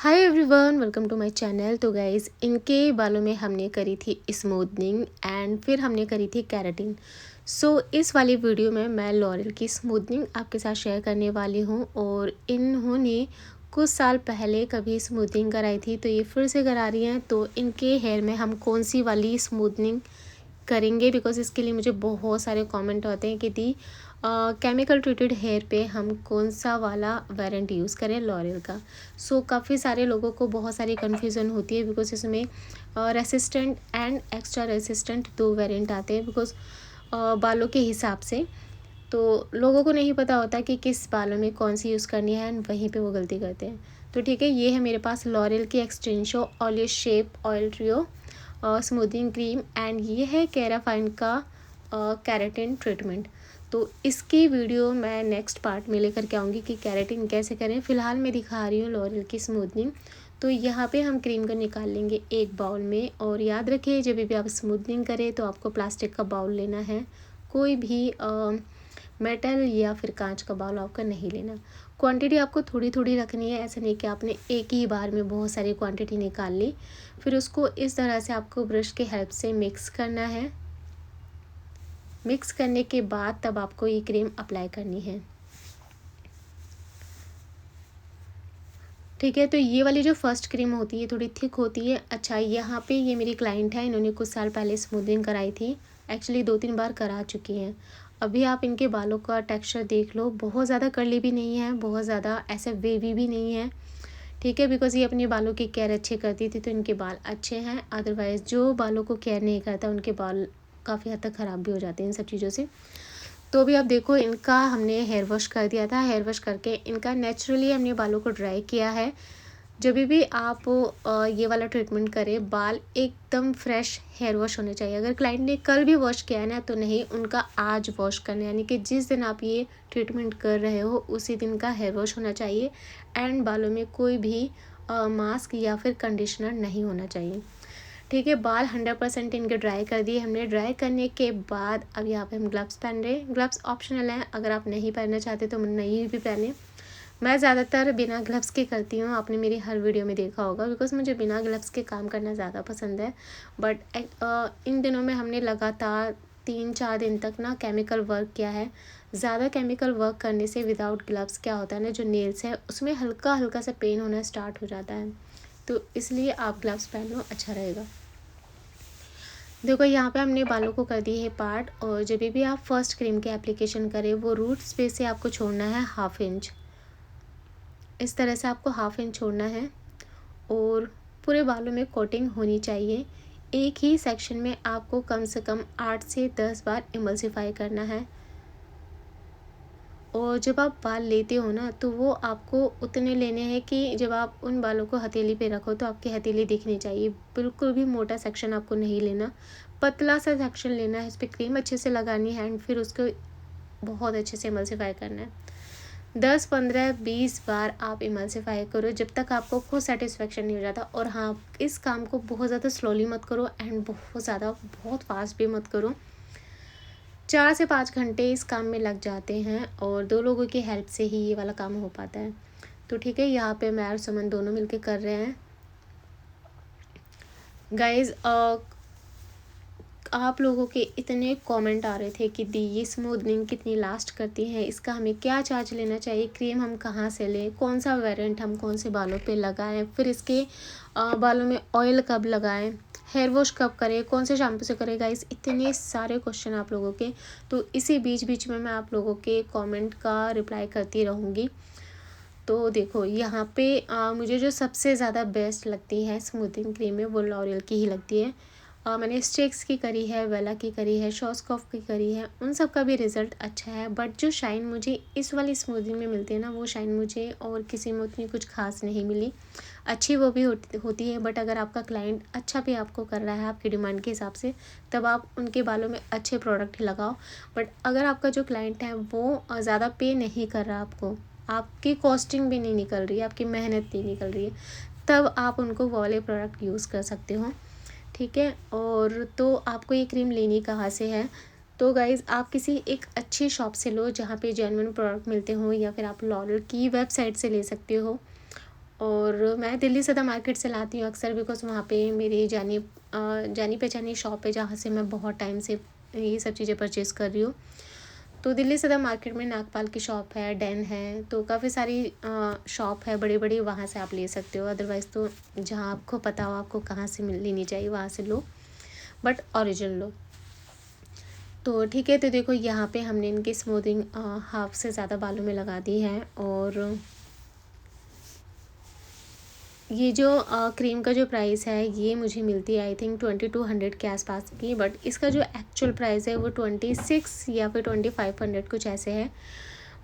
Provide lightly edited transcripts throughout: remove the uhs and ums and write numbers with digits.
Hi everyone, welcome to my channel. तो guys, इनके बालों में हमने करी थी स्मूथनिंग एंड फिर हमने करी थी केराटिन। इस वाली वीडियो में मैं लॉरियल की स्मूथनिंग आपके साथ शेयर करने वाली हूँ। और इन्होंने कुछ साल पहले कभी स्मूथनिंग कराई थी, तो ये फिर से करा रही हैं। तो इनके हेयर में हम कौन सी वाली स्मूथनिंग करेंगे, बिकॉज इसके लिए मुझे बहुत सारे कमेंट आते हैं कि दी केमिकल ट्रीटेड हेयर पे हम कौन सा वाला वेरिएंट यूज़ करें लॉरियल का। काफ़ी सारे लोगों को बहुत सारी कन्फ्यूज़न होती है, बिकॉज इसमें रेसिस्टेंट एंड एक्स्ट्रा रेसिस्टेंट दो वेरिएंट आते हैं, बिकॉज बालों के हिसाब से। तो लोगों को नहीं पता होता कि किस बालों में कौन सी यूज़ करनी है, एंड वहीं पे वो गलती करते हैं। तो ठीक है, ये है मेरे पास लॉरियल की Xtenso Oleoshape oil trio smoothing cream, and ये है केराफाइन का केराटिन ट्रीटमेंट। तो इसकी वीडियो मैं नेक्स्ट पार्ट में लेकर के आऊँगी कि केराटिन कैसे करें। फ़िलहाल मैं दिखा रही हूँ लॉरियल की स्मूथनिंग। तो यहाँ पे हम क्रीम को निकाल लेंगे एक बाउल में। और याद रखिए, जब भी आप स्मूथनिंग करें तो आपको प्लास्टिक का बाउल लेना है, कोई भी मेटल या फिर कांच का बाउल आपका नहीं लेना। क्वांटिटी आपको थोड़ी थोड़ी रखनी है, ऐसा नहीं कि आपने एक ही बार में बहुत सारी क्वांटिटी निकाल ली। फिर उसको इस तरह से आपको ब्रश के हेल्प से मिक्स करना है। मिक्स करने के बाद तब आपको ये क्रीम अप्लाई करनी है। ठीक है, तो ये वाली जो फर्स्ट क्रीम होती है थोड़ी थिक होती है। अच्छा, यहाँ पे ये मेरी क्लाइंट है, इन्होंने कुछ साल पहले स्मूथिंग कराई थी। एक्चुअली 2-3 बार करा चुकी हैं। अभी आप इनके बालों का टेक्सचर देख लो, बहुत ज़्यादा कर्ली भी नहीं है, बहुत ज़्यादा ऐसे वेवी भी नहीं है। ठीक है, बिकॉज ये अपने बालों की केयर अच्छी करती थी, तो इनके बाल अच्छे हैं। अदरवाइज़ जो बालों को केयर नहीं करता उनके बाल काफ़ी हद तक ख़राब भी हो जाते हैं इन सब चीज़ों से। तो अभी आप देखो, इनका हमने हेयर वॉश कर दिया था। हेयर वॉश करके इनका नेचुरली हमने बालों को ड्राई किया है। जब भी आप ये वाला ट्रीटमेंट करें, बाल एकदम फ्रेश हेयर वॉश होने चाहिए। अगर क्लाइंट ने कल भी वॉश किया है ना, तो नहीं, उनका आज वॉश करना, यानी कि जिस दिन आप ये ट्रीटमेंट कर रहे हो उसी दिन का हेयर वॉश होना चाहिए। एंड बालों में कोई भी मास्क या फिर कंडीशनर नहीं होना चाहिए। ठीक है, बाल 100% इनके ड्राई कर दिए हमने। ड्राई करने के बाद अब यहाँ पे हम ग्लव्स पहन रहे हैं। ग्लव्स ऑप्शनल हैं, अगर आप नहीं पहनना चाहते तो नहीं भी पहने। मैं ज़्यादातर बिना ग्लव्स के करती हूँ, आपने मेरी हर वीडियो में देखा होगा, बिकॉज मुझे बिना ग्लव्स के काम करना ज़्यादा पसंद है। बट इन दिनों में हमने लगातार 3-4 दिन तक ना केमिकल वर्क किया है। ज़्यादा केमिकल वर्क करने से विदाउट ग्लव्स क्या होता है ना, जो नेल्स है उसमें हल्का हल्का सा पेन होना स्टार्ट हो जाता है। तो इसलिए आप ग्लव्स पहनो, अच्छा रहेगा। देखो, यहाँ पे हमने बालों को कर दी है पार्ट। और जब भी आप फर्स्ट क्रीम की एप्लीकेशन करें, वो रूट स्पेस से आपको छोड़ना है 1/2 इंच। इस तरह से आपको 1/2 इंच छोड़ना है। और पूरे बालों में कोटिंग होनी चाहिए। एक ही सेक्शन में आपको कम से कम 8 से 10 बार इमल्सिफाई करना है। और जब आप बाल लेते हो ना, तो वो आपको उतने लेने हैं कि जब आप उन बालों को हथेली पे रखो तो आपकी हथेली दिखनी चाहिए। बिल्कुल भी मोटा सेक्शन आपको नहीं लेना, पतला सा सेक्शन लेना है। इस पर क्रीम अच्छे से लगानी है एंड फिर उसको बहुत अच्छे से इमल्सिफाई करना है। 10-15-20 बार आप इमल्सिफाई करो, जब तक आपको खुद सेटिस्फेक्शन नहीं हो जाता। और हाँ, इस काम को बहुत ज़्यादा स्लोली मत करो एंड बहुत फास्ट भी मत करो। 4 से 5 घंटे इस काम में लग जाते हैं, और 2 लोगों की हेल्प से ही ये वाला काम हो पाता है। तो ठीक है, यहाँ पे मैं और सुमन दोनों मिलके कर रहे हैं। गाइज़, आप लोगों के इतने कमेंट आ रहे थे कि दी ये स्मूथनिंग कितनी लास्ट करती है, इसका हमें क्या चार्ज लेना चाहिए, क्रीम हम कहाँ से लें, कौन सा वेरिएंट हम कौन से बालों पे लगाएं, फिर इसके बालों में ऑयल कब लगाएं, हेयर वॉश कब करें, कौन से शैम्पू से करें। गाइस, इतने सारे क्वेश्चन आप लोगों के। तो इसी बीच बीच में मैं आप लोगों के कमेंट का रिप्लाई करती रहूँगी। तो देखो, यहाँ पे मुझे जो सबसे ज़्यादा बेस्ट लगती है स्मूथिंग क्रीम में, वो लॉरियल की ही लगती है। मैंने स्ट्रिक्स की करी है, वेला की करी है, शॉस्कॉफ की करी है, उन सब का भी रिज़ल्ट अच्छा है। बट जो शाइन मुझे इस वाली स्मूथिंग में मिलती है ना, वो शाइन मुझे और किसी में उतनी कुछ खास नहीं मिली। अच्छी वो भी होती है, बट अगर आपका क्लाइंट अच्छा भी आपको कर रहा है आपकी डिमांड के हिसाब से, तब आप उनके बालों में अच्छे प्रोडक्ट ही लगाओ। बट अगर आपका जो क्लाइंट है वो ज़्यादा पे नहीं कर रहा आपको, आपकी कॉस्टिंग भी नहीं निकल रही है, आपकी मेहनत नहीं निकल रही है, तब आप उनको वो वाले प्रोडक्ट यूज़ कर सकते हो। ठीक है, और तो आपको ये क्रीम लेनी कहाँ से है? तो गाइज़, आप किसी एक अच्छी शॉप से लो जहाँ पे जेन्युइन प्रोडक्ट मिलते हो, या फिर आप लॉरियल की वेबसाइट से ले सकते हो। और मैं दिल्ली सदर मार्केट से लाती हूँ अक्सर, बिकॉज़ वहाँ पे मेरी जानी पहचानी शॉप है जहाँ से मैं बहुत टाइम से ये सब चीज़ें परचेज़ कर रही हूँ। तो दिल्ली सदर मार्केट में नागपाल की शॉप है, डैन है, तो काफ़ी सारी शॉप है बड़ी-बड़ी, वहाँ से आप ले सकते हो। अदरवाइज़ तो जहाँ आपको पता हो आपको कहाँ से लेनी चाहिए वहाँ से लो, बट ओरिजिनल लो। तो ठीक है, तो देखो यहाँ पे हमने इनकी स्मूथिंग हाफ से ज़्यादा बालों में लगा दी है। और ये जो क्रीम का जो प्राइस है ये मुझे मिलती है आई थिंक 2200 के आसपास की, बट इसका जो एक्चुअल प्राइस है वो 26 या फिर 2500 कुछ ऐसे है।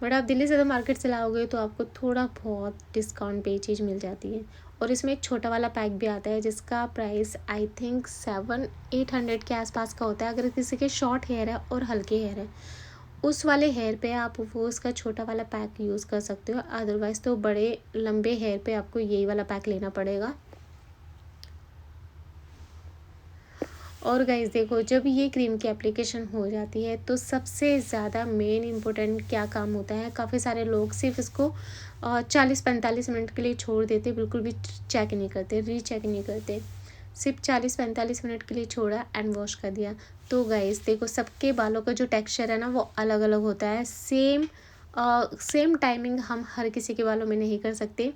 बट आप दिल्ली से मार्केट से लाओगे तो आपको थोड़ा बहुत डिस्काउंट पे ये चीज़ मिल जाती है। और इसमें एक छोटा वाला पैक भी आता है जिसका प्राइस आई थिंक 700-800 के आसपास का होता है। अगर किसी के शॉर्ट हेयर है और हल्के हेयर है, उस वाले हेयर पे आप वो उसका छोटा वाला पैक यूज़ कर सकते हो। अदरवाइज़ तो बड़े लंबे हेयर पे आपको यही वाला पैक लेना पड़ेगा। और गाइस देखो, जब ये क्रीम की एप्लीकेशन हो जाती है तो सबसे ज़्यादा मेन इम्पोर्टेंट क्या काम होता है, काफ़ी सारे लोग सिर्फ इसको 40-45 मिनट के लिए छोड़ देते, बिल्कुल भी चेक नहीं करते, रीचेक नहीं करते। सिर्फ 40-45 मिनट के लिए छोड़ा एंड वॉश कर दिया। तो गाइस देखो, सबके बालों का जो टेक्सचर है ना वो अलग अलग होता है। सेम टाइमिंग हम हर किसी के बालों में नहीं कर सकते।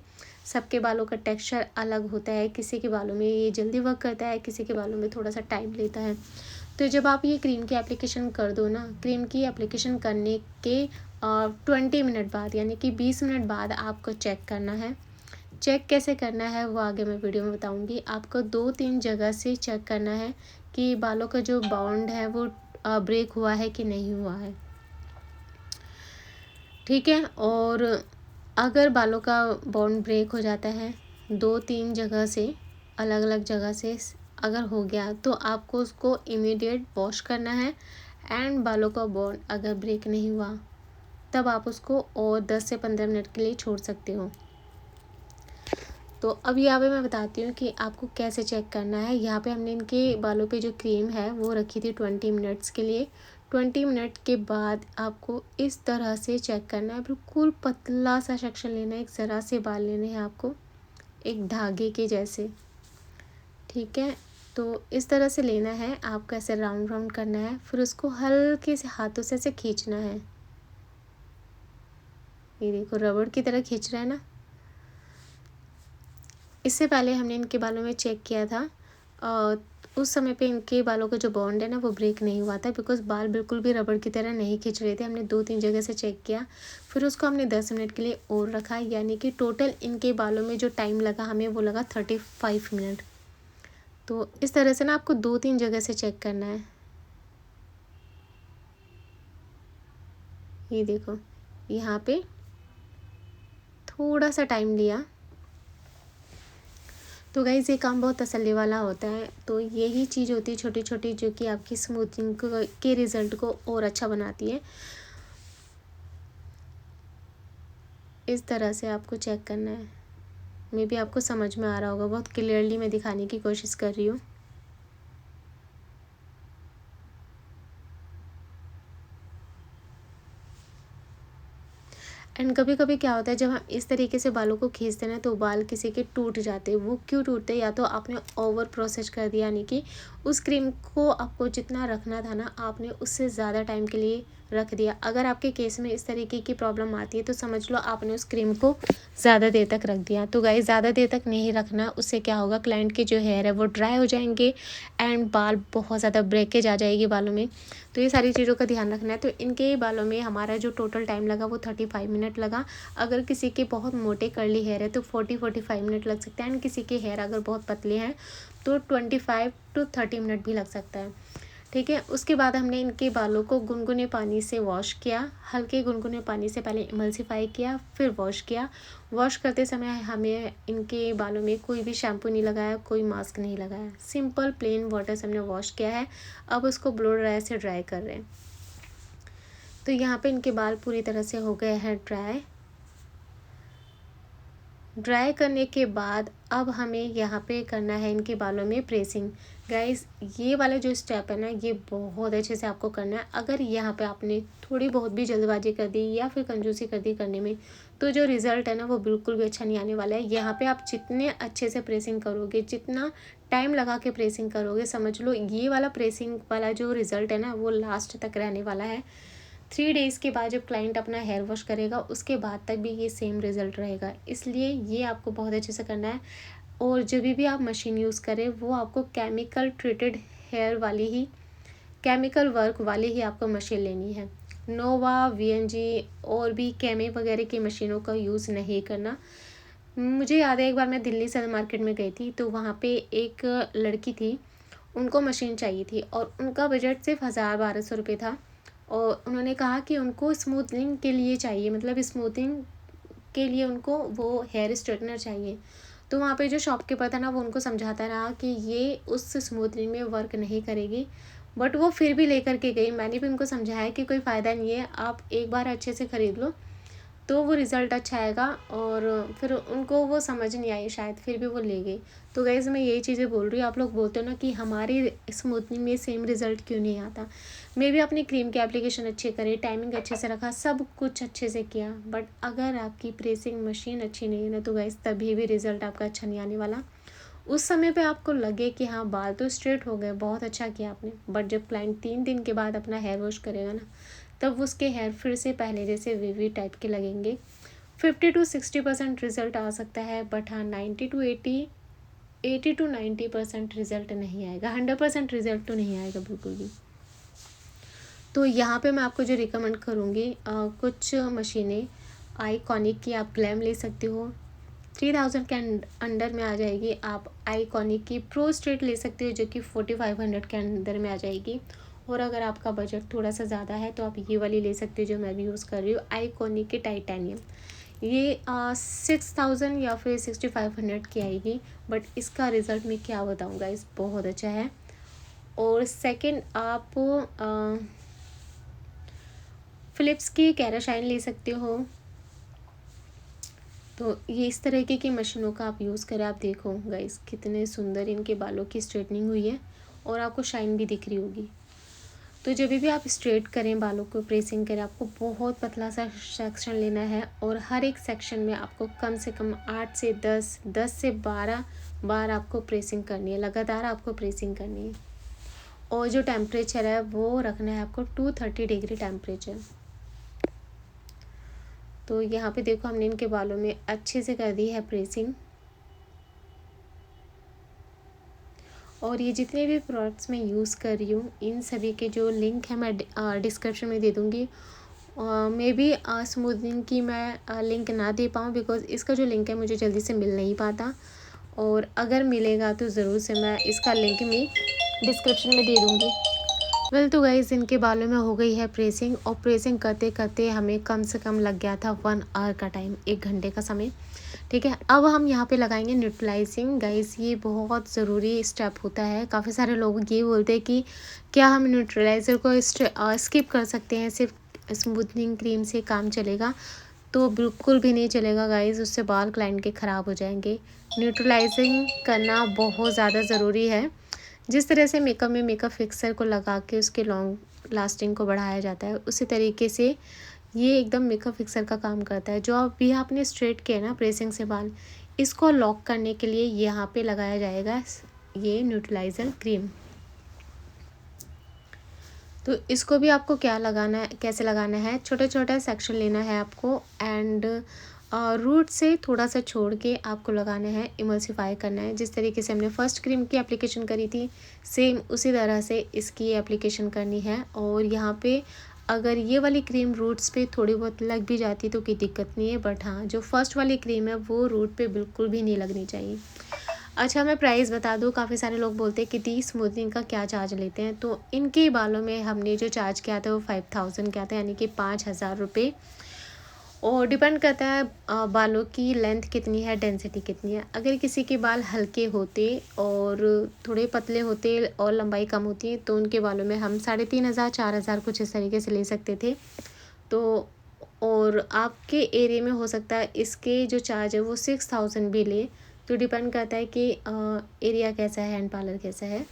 सबके बालों का टेक्सचर अलग होता है, किसी के बालों में ये जल्दी वर्क करता है, किसी के बालों में थोड़ा सा टाइम लेता है। तो जब आप ये क्रीम की एप्लीकेशन कर दो ना, क्रीम की एप्लीकेशन करने के 20 मिनट बाद यानी कि 20 मिनट बाद आपको चेक करना है। चेक कैसे करना है वो आगे मैं वीडियो में बताऊंगी। आपको 2-3 जगह से चेक करना है कि बालों का जो बाउंड है वो ब्रेक हुआ है कि नहीं हुआ है, ठीक है। और अगर बालों का बॉन्ड ब्रेक हो जाता है 2-3 जगह से, अलग अलग जगह से अगर हो गया, तो आपको उसको इमीडिएट वॉश करना है। एंड बालों का बॉन्ड अगर ब्रेक नहीं हुआ तब आप उसको और 10 से 15 मिनट के लिए छोड़ सकते हो। तो अब यहाँ पे मैं बताती हूँ कि आपको कैसे चेक करना है। यहाँ पे हमने इनके बालों पे जो क्रीम है वो रखी थी 20 मिनट्स के लिए। 20 मिनट के बाद आपको इस तरह से चेक करना है, बिल्कुल पतला सा सेक्शन लेना है, एक ज़रा से बाल लेने हैं आपको, एक धागे के जैसे, ठीक है। तो इस तरह से लेना है आपको, ऐसे राउंड राउंड करना है, फिर उसको हल्के से हाथों से ऐसे खींचना है। ये देखो, रबड़ की तरह खींच रहा है ना। इससे पहले हमने इनके बालों में चेक किया था, उस समय पे इनके बालों का जो बॉन्ड है ना वो ब्रेक नहीं हुआ था, बिकॉज बाल बिल्कुल भी रबड़ की तरह नहीं खींच रहे थे। हमने 2-3 जगह से चेक किया, फिर उसको हमने 10 मिनट के लिए और रखा, यानी कि टोटल इनके बालों में जो टाइम लगा हमें वो लगा 35 मिनट। तो इस तरह से ना आपको 2-3 जगह से चेक करना है। ये देखो, यहाँ पे थोड़ा सा टाइम लिया। तो गाइज़ ये काम बहुत तसल्ली वाला होता है। तो यही चीज़ होती है छोटी छोटी, जो कि आपकी स्मूथिंग के रिज़ल्ट को और अच्छा बनाती है। इस तरह से आपको चेक करना है। मे बी आपको समझ में आ रहा होगा, बहुत क्लियरली मैं दिखाने की कोशिश कर रही हूँ। एंड कभी कभी क्या होता है, जब हम इस तरीके से बालों को खींचते हैं ना तो बाल किसी के टूट जाते हैं। वो क्यों टूटते हैं? या तो आपने ओवर प्रोसेस कर दिया, यानी कि उस क्रीम को आपको जितना रखना था ना आपने उससे ज़्यादा टाइम के लिए रख दिया। अगर आपके केस में इस तरीके की प्रॉब्लम आती है तो समझ लो आपने उस क्रीम को ज़्यादा देर तक रख दिया। तो गाइस, ज़्यादा देर तक नहीं रखना, उससे क्या होगा, क्लाइंट के जो हेयर है वो ड्राई हो जाएंगे एंड बाल बहुत ज़्यादा ब्रेकेज आ जाएगी बालों में। तो ये सारी चीज़ों का ध्यान रखना है। तो इनके बालों में हमारा जो टोटल टाइम लगा वो 35 मिनट लगा। अगर किसी के बहुत मोटे कर्ली हेयर है तो 40-45 मिनट लग सकते हैं, एंड किसी के हेयर अगर बहुत पतले हैं तो 25-30 मिनट भी लग सकता है, ठीक है। उसके बाद हमने इनके बालों को गुनगुने पानी से वॉश किया, हल्के गुनगुने पानी से पहले इमल्सिफाई किया, फिर वॉश किया। वॉश करते समय हमें इनके बालों में कोई भी शैम्पू नहीं लगाया, कोई मास्क नहीं लगाया, सिंपल प्लेन वाटर से हमने वॉश किया है। अब उसको ब्लो ड्रायर से ड्राई कर रहे हैं। तो यहाँ पे इनके बाल पूरी तरह से हो गए हैं ड्राई। ड्राई करने के बाद अब हमें यहाँ पे करना है इनके बालों में प्रेसिंग। गाइस ये वाला जो स्टेप है ना, ये बहुत अच्छे से आपको करना है। अगर यहाँ पे आपने थोड़ी बहुत भी जल्दबाजी कर दी या फिर कंजूसी कर दी करने में, तो जो रिज़ल्ट है ना वो बिल्कुल भी अच्छा नहीं आने वाला है। यहाँ पे आप जितने अच्छे से प्रेसिंग करोगे, जितना टाइम लगा के प्रेसिंग करोगे, समझ लो ये वाला प्रेसिंग वाला जो रिज़ल्ट है ना वो लास्ट तक रहने वाला है। 3 डेज़ के बाद जब क्लाइंट अपना हेयर वॉश करेगा उसके बाद तक भी ये सेम रिज़ल्ट रहेगा। इसलिए ये आपको बहुत अच्छे से करना है। और जब भी आप मशीन यूज़ करें वो आपको केमिकल ट्रीटेड हेयर वाली ही, केमिकल वर्क वाली ही आपको मशीन लेनी है। नोवा, वीएनजी और भी कैमे वगैरह की मशीनों का यूज़ नहीं करना। मुझे याद है एक बार मैं दिल्ली सदर मार्केट में गई थी, तो वहाँ पे एक लड़की थी, उनको मशीन चाहिए थी और उनका बजट सिर्फ 1000-1200 रुपये था। और उन्होंने कहा कि उनको स्मूथनिंग के लिए चाहिए, मतलब स्मूथिंग के लिए उनको वो हेयर स्ट्रेटनर चाहिए। तो वहाँ पे जो शॉपकीपर था ना वो उनको समझाता रहा कि ये उस स्मूथनिंग में वर्क नहीं करेगी, बट वो फिर भी लेकर के गई। मैंने भी उनको समझाया कि कोई फ़ायदा नहीं है, आप एक बार अच्छे से ख़रीद लो तो वो रिज़ल्ट अच्छा आएगा। और फिर उनको वो समझ नहीं आई शायद, फिर भी वो ले गई। तो गाइज़ मैं यही चीज़ें बोल रही हूँ, आप लोग बोलते हो ना कि हमारी स्मूथनिंग में सेम रिज़ल्ट क्यों नहीं आता। मैं भी अपनी क्रीम की एप्लीकेशन अच्छी करी, टाइमिंग अच्छे से रखा, सब कुछ अच्छे से किया, बट अगर आपकी प्रेसिंग मशीन अच्छी नहीं है ना, तो गाइज़ तभी भी रिज़ल्ट आपका अच्छा नहीं आने वाला। उस समय पे आपको लगे कि हाँ बाल तो स्ट्रेट हो गए, बहुत अच्छा किया आपने, बट जब क्लाइंट 3 दिन के बाद अपना हेयर वॉश करेगा ना, तब उसके हेयर फिर से पहले जैसे वीवी टाइप के लगेंगे। 50-60% रिज़ल्ट आ सकता है, बट हाँ 80-90% रिज़ल्ट नहीं आएगा, 100% रिज़ल्ट तो नहीं आएगा बिल्कुल भी। तो यहाँ पे मैं आपको जो रिकमेंड करूँगी, कुछ मशीनें आईकॉनिक की आप ग्लैम ले सकते हो, 3000 के अंडर में आ जाएगी। आप आईकॉनिक की प्रो स्ट्रेट ले सकते हो जो कि 4500 के अंदर में आ जाएगी। और अगर आपका बजट थोड़ा सा ज़्यादा है तो आप ये वाली ले सकते हो जो मैं भी यूज़ कर रही हूँ, आईकॉनिक की टाइटेनियम। ये 6000 या फिर 6500 की आएगी, बट इसका रिज़ल्ट मैं क्या बताऊँगा, इस बहुत अच्छा है। और सेकंड आप फ़िलिप्स की कैराशाइन ले सकते हो। तो ये इस तरीके की मशीनों का आप यूज़ करें। आप देखो गाइस कितने सुंदर इनके बालों की स्ट्रेटनिंग हुई है और आपको शाइन भी दिख रही होगी। तो जब भी आप स्ट्रेट करें, बालों को प्रेसिंग करें, आपको बहुत पतला सा सेक्शन लेना है और हर एक सेक्शन में आपको कम से कम 8 से 10, 10 से 12 बार आपको प्रेसिंग करनी है, लगातार आपको प्रेसिंग करनी है। और जो टेम्परेचर है वो रखना है आपको 230 डिग्री टेम्परेचर। तो यहाँ पे देखो हमने इनके बालों में अच्छे से कर दी है प्रेसिंग। और ये जितने भी प्रोडक्ट्स मैं यूज़ कर रही हूँ इन सभी के जो लिंक है मैं डिस्क्रिप्शन में दे दूँगी। मे बी स्मूथनिंग की मैं लिंक ना दे पाऊँ, बिकॉज़ इसका जो लिंक है मुझे जल्दी से मिल नहीं पाता, और अगर मिलेगा तो ज़रूर से मैं इसका लिंक मैं डिस्क्रिप्शन में दे दूँगी। वेल तो गाइज़ इनके बालों में हो गई है प्रेसिंग, और प्रेसिंग करते करते हमें कम से कम लग गया था 1 आवर का टाइम, 1 घंटे का समय। ठीक है, अब हम यहाँ पे लगाएंगे न्यूट्रलाइजिंग। गाइज़ ये बहुत ज़रूरी स्टेप होता है। काफ़ी सारे लोग ये बोलते हैं कि क्या हम न्यूट्रलाइज़र को स्किप कर सकते हैं, सिर्फ स्मूथनिंग क्रीम से काम चलेगा? तो बिल्कुल भी नहीं चलेगा गाइज़, उससे बाल क्लाइंट के ख़राब हो जाएंगे। न्यूट्रलाइजिंग करना बहुत ज़्यादा ज़रूरी है। जिस तरह से मेकअप में मेकअप फिक्सर को लगा के उसके लॉन्ग लास्टिंग को बढ़ाया जाता है, उसी तरीके से ये एकदम मेकअप फिक्सर का काम करता है। जो अभी आपने स्ट्रेट किया ना प्रेसिंग से बाल, इसको लॉक करने के लिए यहाँ पे लगाया जाएगा ये न्यूट्रलाइज़र क्रीम। तो इसको भी आपको क्या लगाना है, कैसे लगाना है, छोटा छोटा सेक्शन लेना है आपको, एंड रूट से थोड़ा सा छोड़ के आपको लगाना है, इमल्सिफाई करना है। जिस तरीके से हमने फर्स्ट क्रीम की एप्लीकेशन करी थी, सेम उसी तरह से इसकी एप्लीकेशन करनी है। और यहाँ पे अगर ये वाली क्रीम रूट्स पे थोड़ी बहुत लग भी जाती तो कोई दिक्कत नहीं है, बट हाँ जो फर्स्ट वाली क्रीम है वो रूट पे बिल्कुल भी नहीं लगनी चाहिए। अच्छा मैं प्राइस बता दूँ, काफ़ी सारे लोग बोलते हैं कि दी स्मूथनिंग का क्या चार्ज लेते हैं, तो इनके बालों में हमने जो चार्ज किया था वो 5000 किया था, यानी कि 5000 रुपये। और डिपेंड करता है बालों की लेंथ कितनी है, डेंसिटी कितनी है। अगर किसी के बाल हल्के होते और थोड़े पतले होते और लंबाई कम होती तो उनके बालों में हम 3500 4000 कुछ इस तरीके से ले सकते थे। तो और आपके एरिया में हो सकता है इसके जो चार्ज है वो 6000 भी ले। तो डिपेंड करता है कि एरिया कैसा है एंड पार्लर कैसा है।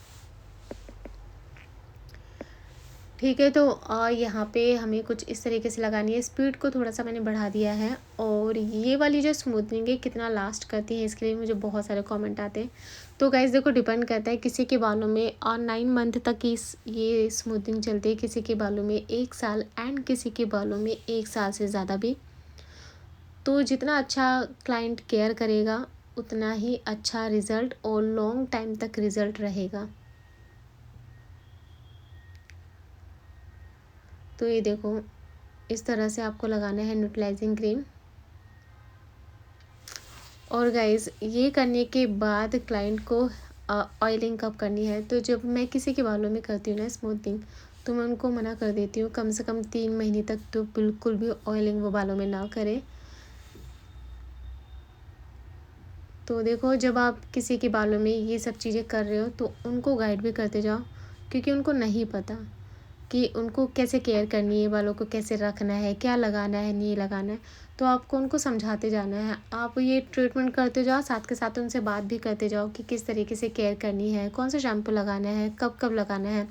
ठीक है, तो यहाँ पे हमें कुछ इस तरीके से लगानी है। स्पीड को थोड़ा सा मैंने बढ़ा दिया है। और ये वाली जो स्मूथनिंग है कितना लास्ट करती है, इसके लिए मुझे बहुत सारे कमेंट आते हैं। तो गाइस देखो, डिपेंड करता है, किसी के बालों में 9 मंथ तक ये स्मूथनिंग चलती है, किसी के बालों में 1 साल एंड किसी के बालों में 1 साल से ज़्यादा भी। तो जितना अच्छा क्लाइंट केयर करेगा उतना ही अच्छा रिज़ल्ट और लॉन्ग टाइम तक रिज़ल्ट रहेगा। तो ये देखो, इस तरह से आपको लगाना है न्यूट्रलाइजिंग क्रीम। और गाइस, ये करने के बाद क्लाइंट को ऑयलिंग कब करनी है, तो जब मैं किसी के बालों में करती हूँ ना स्मूथनिंग, तो मैं उनको मना कर देती हूँ कम से कम 3 महीने तक तो बिल्कुल भी ऑयलिंग वो बालों में ना करे। तो देखो, जब आप किसी के बालों में ये सब चीज़ें कर रहे हो तो उनको गाइड भी करते जाओ, क्योंकि उनको नहीं पता कि उनको कैसे केयर करनी है, बालों को कैसे रखना है, क्या लगाना है, नहीं लगाना है। तो आपको उनको समझाते जाना है। आप ये ट्रीटमेंट करते जाओ, साथ के साथ उनसे बात भी करते जाओ कि किस तरीके से केयर करनी है, कौन सा शैम्पू लगाना है, कब कब लगाना है।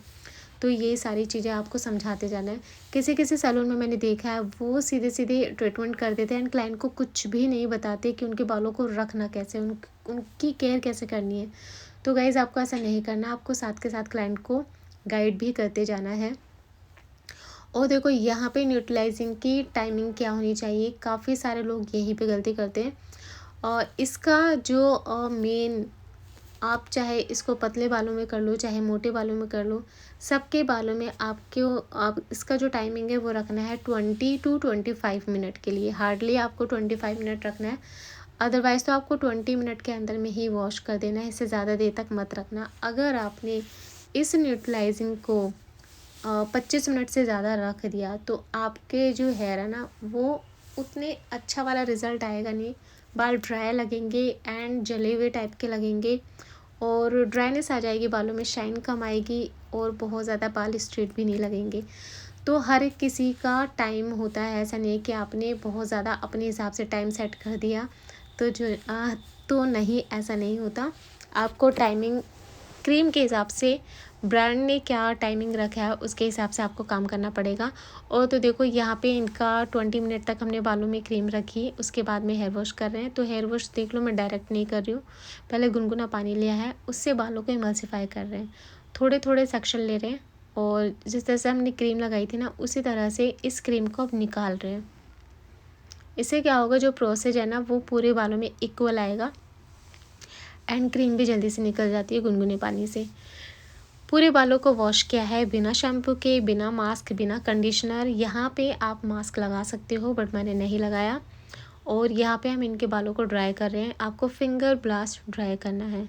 तो ये सारी चीज़ें आपको समझाते जाना है। किसी किसी सैलून में मैंने देखा है वो सीधे सीधे ट्रीटमेंट कर देते हैं एंड क्लाइंट को कुछ भी नहीं बताते कि उनके बालों को रखना कैसे, उनकी केयर कैसे करनी है। तो गाइज़, आपको ऐसा नहीं करना, आपको साथ के साथ क्लाइंट को गाइड भी करते जाना है। और देखो, यहाँ पे न्यूट्रलाइजिंग की टाइमिंग क्या होनी चाहिए, काफ़ी सारे लोग यहीं पे गलती करते हैं। और इसका जो मेन, आप चाहे इसको पतले बालों में कर लो चाहे मोटे बालों में कर लो, सबके बालों में आपको आप इसका जो टाइमिंग है वो रखना है 20 to 25 मिनट के लिए। हार्डली आपको 25 मिनट रखना है, अदरवाइज़ तो आपको 20 मिनट के अंदर में ही वॉश कर देना है, इससे ज़्यादा देर तक मत रखना। अगर आपने इस न्यूट्रलाइजिंग को 25 मिनट से ज़्यादा रख दिया तो आपके जो हेयर है ना वो उतने अच्छा वाला रिज़ल्ट आएगा नहीं। बाल ड्राई लगेंगे एंड जले हुए टाइप के लगेंगे और ड्राइनेस आ जाएगी, बालों में शाइन कम आएगी और बहुत ज़्यादा बाल स्ट्रेट भी नहीं लगेंगे। तो हर एक किसी का टाइम होता है, ऐसा नहीं है कि आपने बहुत ज़्यादा अपने हिसाब से टाइम सेट कर दिया तो तो नहीं, ऐसा नहीं होता। आपको टाइमिंग क्रीम के हिसाब से, ब्रांड ने क्या टाइमिंग रखा है उसके हिसाब से आपको काम करना पड़ेगा। और तो देखो, यहाँ पे इनका 20 मिनट तक हमने बालों में क्रीम रखी, उसके बाद में हेयर वॉश कर रहे हैं। तो हेयर वॉश देख लो, मैं डायरेक्ट नहीं कर रही हूँ, पहले गुनगुना पानी लिया है, उससे बालों को इमल्सिफाई कर रहे हैं, थोड़े थोड़े सेक्शन ले रहे हैं और जिस तरह से हमने क्रीम लगाई थी ना उसी तरह से इस क्रीम को अब निकाल रहे हैं। इससे क्या होगा, जो प्रोसेस है ना वो पूरे बालों में इक्वल आएगा एंड क्रीम भी जल्दी से निकल जाती है गुनगुने पानी से। पूरे बालों को वॉश किया है बिना शैम्पू के, बिना मास्क, बिना कंडीशनर। यहाँ पे आप मास्क लगा सकते हो बट मैंने नहीं लगाया। और यहाँ पे हम इनके बालों को ड्राई कर रहे हैं, आपको फिंगर ब्लास्ट ड्राई करना है।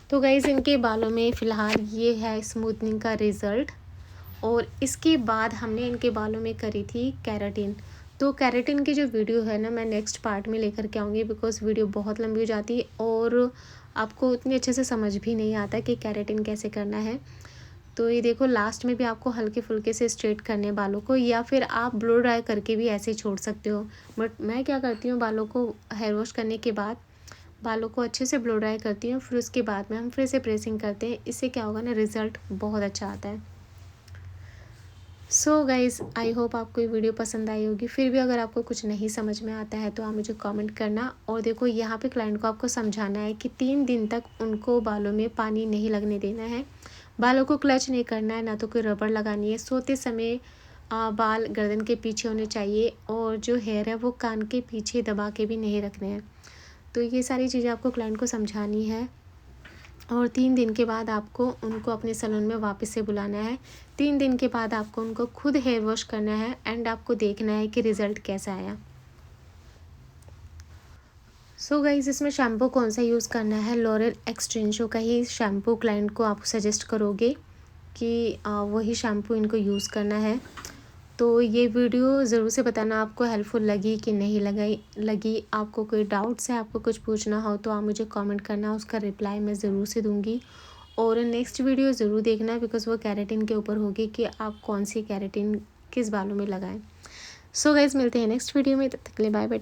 तो गाइज़, इनके बालों में फ़िलहाल ये है स्मूथनिंग का रिज़ल्ट। और इसके बाद हमने इनके बालों में करी थी केराटिन। तो केराटिन की जो वीडियो है ना मैं नेक्स्ट पार्ट में लेकर के आऊँगी, बिकॉज़ वीडियो बहुत लंबी हो जाती है और आपको उतनी अच्छे से समझ भी नहीं आता कि केराटिन कैसे करना है। तो ये देखो, लास्ट में भी आपको हल्के फुल्के से स्ट्रेट करने बालों को, या फिर आप ब्लो ड्राई करके भी ऐसे ही छोड़ सकते हो। बट मैं क्या करती हूँ, बालों को हेयर वॉश करने के बाद बालों को अच्छे से ब्लो ड्राई करती हूँ, फिर उसके बाद में हम फिर से प्रेसिंग करते हैं। इससे क्या होगा ना, रिज़ल्ट बहुत अच्छा आता है। सो गाइज़, आई होप आपको ये वीडियो पसंद आई होगी। फिर भी अगर आपको कुछ नहीं समझ में आता है तो आप मुझे कमेंट करना। और देखो, यहाँ पे क्लाइंट को आपको समझाना है कि 3 दिन तक उनको बालों में पानी नहीं लगने देना है, बालों को क्लच नहीं करना है, ना तो कोई रबड़ लगानी है। सोते समय बाल गर्दन के पीछे होने चाहिए और जो हेयर है वो कान के पीछे दबा के भी नहीं रखने हैं। तो ये सारी चीज़ें आपको क्लाइंट को समझानी है। और 3 दिन के बाद आपको उनको अपने सैलून में वापस से बुलाना है। 3 दिन के बाद आपको उनको खुद हेयर वॉश करना है एंड आपको देखना है कि रिज़ल्ट कैसा आया। सो गाइज़, इसमें शैम्पू कौन सा यूज़ करना है, लॉरियल एक्सटेंशो का ही शैम्पू क्लाइंट को आप सजेस्ट करोगे कि वही शैम्पू इनको यूज़ करना है। तो ये वीडियो ज़रूर से बताना आपको हेल्पफुल लगी कि नहीं लगी। आपको कोई डाउट्स है, आपको कुछ पूछना हो तो आप मुझे कमेंट करना, उसका रिप्लाई मैं ज़रूर से दूँगी। और नेक्स्ट वीडियो ज़रूर देखना बिकॉज़ वो केराटिन के ऊपर होगी कि आप कौन सी केराटिन किस बालों में लगाएं। सो गाइस मिलते हैं नेक्स्ट वीडियो में, तब तक के लिए बाय बाय।